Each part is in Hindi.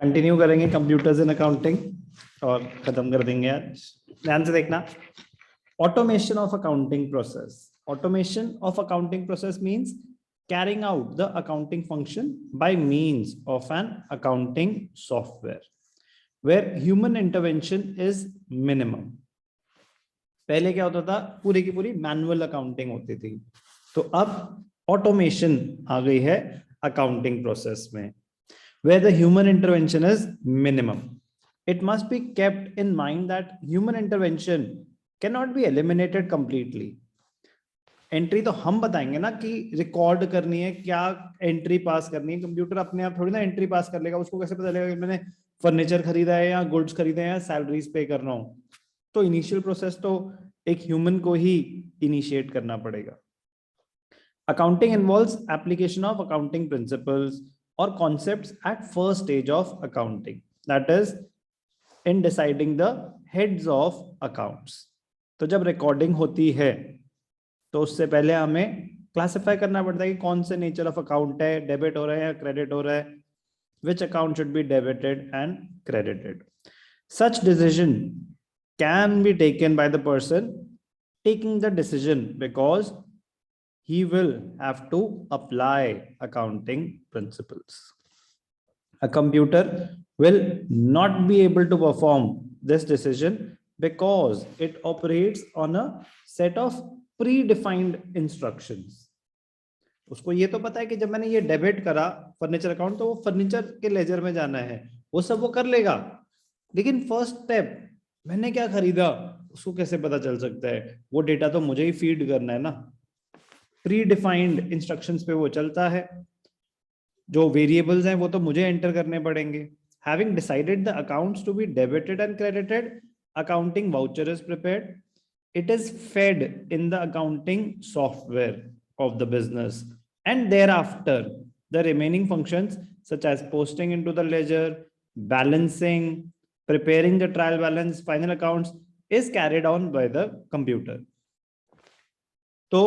कंटिन्यू करेंगे कंप्यूटर्स इन अकाउंटिंग और खत्म कर देंगे आज। ध्यान से देखना। Automation of accounting process. Automation of accounting process means carrying out the accounting function by means of an accounting software where human intervention is minimum. पहले क्या होता था, पूरी की पूरी मैनुअल अकाउंटिंग होती थी, तो अब ऑटोमेशन आ गई है अकाउंटिंग प्रोसेस में, where the human intervention is minimum. It must be kept in mind that human intervention cannot be eliminated completely. Entry तो हम बताएंगे ना कि रिकॉर्ड करनी है, क्या एंट्री पास करनी है। कंप्यूटर अपने आप थोड़ी ना एंट्री पास कर लेगा। उसको कैसे पता चलेगा कि मैंने फर्नीचर खरीदा है या गुड्स खरीदे हैं या सैलरीज पे कर रहा हूँ। तो इनिशियल प्रोसेस तो एक ह्यूमन को ही इनिशिएट करना पड़ेगा। Accounting involves application of accounting principles और concepts at first stage of accounting, that is in deciding the heads of accounts. तो जब रिकॉर्डिंग होती है तो उससे पहले हमें क्लासिफाई करना पड़ता है कि कौन से नेचर ऑफ अकाउंट है, डेबिट हो रहा है या क्रेडिट हो रहा है, which account should be debited and credited. Such decision can be taken by the person taking the decision because he will have to apply accounting principles. A computer will not be able to perform this decision because it operates on a set of predefined instructions. उसको ये तो पता है कि जब मैंने ये डेबिट करा फर्नीचर अकाउंट तो वो फर्नीचर के लेजर में जाना है, वो सब वो कर लेगा। लेकिन फर्स्ट स्टेप मैंने क्या खरीदा उसको कैसे पता चल सकता है? वो डेटा तो मुझे ही फीड करना है ना। प्री डिफाइंड इंस्ट्रक्शंस पे वो चलता है, जो वेरिएबल्स हैं वो तो मुझे एंटर करने पड़ेंगे। Having decided the accounts to be debited and credited, accounting voucher is prepared, it is fed in the accounting software of the business and thereafter the remaining functions such as posting into the ledger, balancing, preparing the trial balance, final accounts is carried on by the computer. तो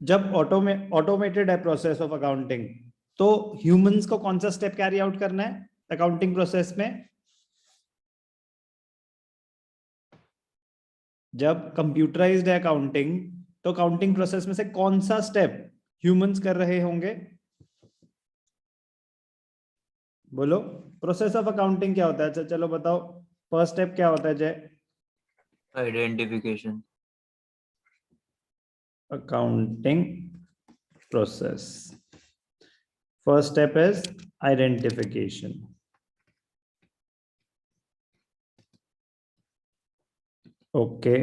जब ऑटोमेटेड है प्रोसेस ऑफ अकाउंटिंग, तो ह्यूमंस को कौन सा स्टेप कैरी आउट करना है अकाउंटिंग प्रोसेस में? जब कंप्यूटराइज्ड है अकाउंटिंग, तो अकाउंटिंग प्रोसेस में से कौन सा स्टेप ह्यूमंस कर रहे होंगे? बोलो, प्रोसेस ऑफ अकाउंटिंग क्या होता है? अच्छा चलो बताओ, फर्स्ट स्टेप क्या होता है जय? Identification. Accounting process. First step is identification. Okay.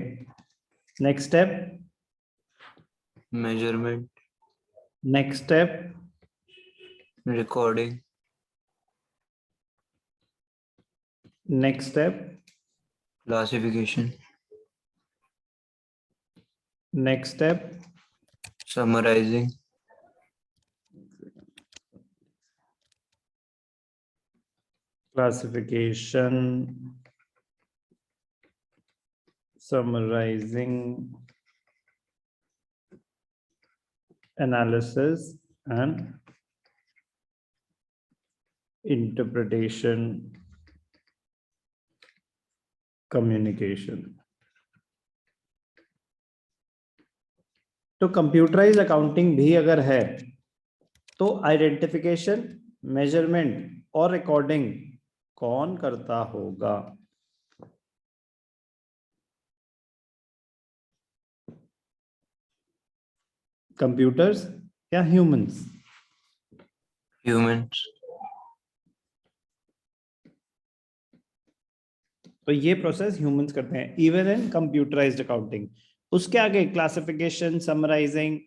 Next step. Measurement. Next step. Recording. Next step. Classification. Next step. Summarizing. Classification, summarizing, analysis and interpretation, communication. तो कंप्यूटराइज अकाउंटिंग भी अगर है तो आइडेंटिफिकेशन, मेजरमेंट और रिकॉर्डिंग कौन करता होगा? कंप्यूटर्स या ह्यूमंस? Humans. तो ये प्रोसेस ह्यूमंस करते हैं इवन इन कंप्यूटराइज्ड अकाउंटिंग। उसके आगे classification, summarizing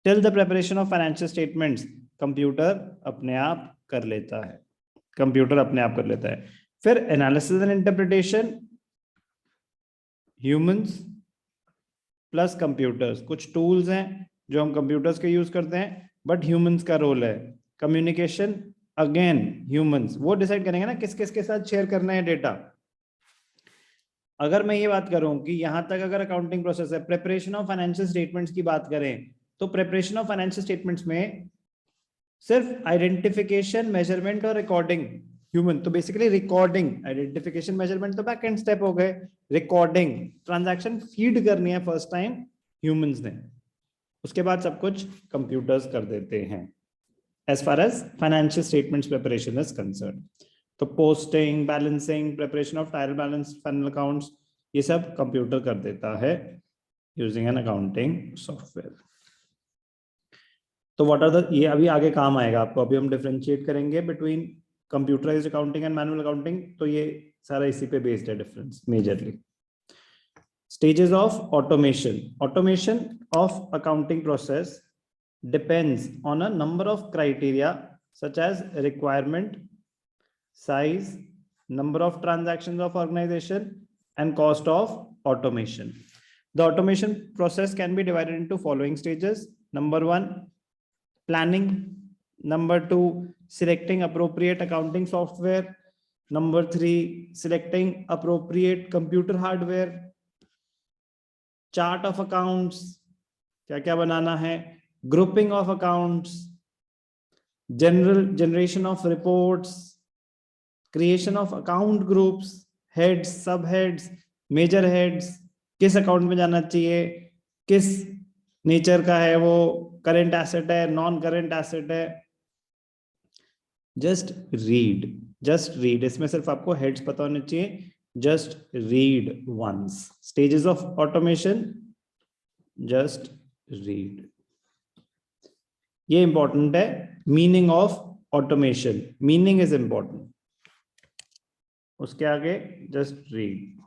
till the preparation of financial statements computer अपने आप कर लेता है। कंप्यूटर अपने आप कर लेता है। फिर analysis and interpretation humans plus computers. कुछ टूल्स हैं जो हम कंप्यूटर्स के यूज करते हैं बट ह्यूमंस का रोल है। कम्युनिकेशन अगेन ह्यूमंस, वो डिसाइड करेंगे ना किस किस के साथ शेयर करना है डेटा। अगर मैं ये बात करूं कि यहां तक अगर अकाउंटिंग प्रोसेस है, प्रिपरेशन ऑफ फाइनेंशियल स्टेटमेंट्स की बात करें तो प्रिपरेशन ऑफ फाइनेंशियल स्टेटमेंट्स में सिर्फ आइडेंटिफिकेशन, मेजरमेंट और रिकॉर्डिंग ह्यूमन, तो बेसिकली रिकॉर्डिंग, आइडेंटिफिकेशन मेजरमेंट तो बैक एंड स्टेप हो गए, रिकॉर्डिंग, ट्रांजैक्शन फीड करनी है फर्स्ट टाइम ह्यूमंस ने, उसके बाद सब कुछ कंप्यूटर्स कर देते हैं as far as financial statements preparation is concerned. तो posting, balancing, preparation of trial balance, final accounts, ये सब कंप्यूटर कर देता है यूजिंग एन अकाउंटिंग सॉफ्टवेयर। तो व्हाट आर द, ये अभी आगे काम आएगा आपको, अभी हम डिफरेंशिएट करेंगे between computerised accounting and manual accounting, तो ये सारा इसी पे बेस्ड है difference majorly. Stages of automation, automation of accounting process depends on a number of criteria such as requirement, size, number of transactions of organization, and cost of automation. The automation process can be divided into following stages. Number 1, planning. Number 2, selecting appropriate accounting software. Number 3, selecting appropriate computer hardware. Chart of accounts, क्या क्या बनाना है, grouping of accounts, generation of reports, creation of account groups, heads, subheads, major heads, किस अकाउंट में जाना चाहिए, किस नेचर का है वो, करंट एसेट है, नॉन करंट एसेट है। जस्ट रीड, इसमें सिर्फ आपको हेड्स पता होने चाहिए, just read once. Stages of automation, just read, ये इंपॉर्टेंट है। Meaning of automation, meaning is important, उसके आगे जस्ट रीड।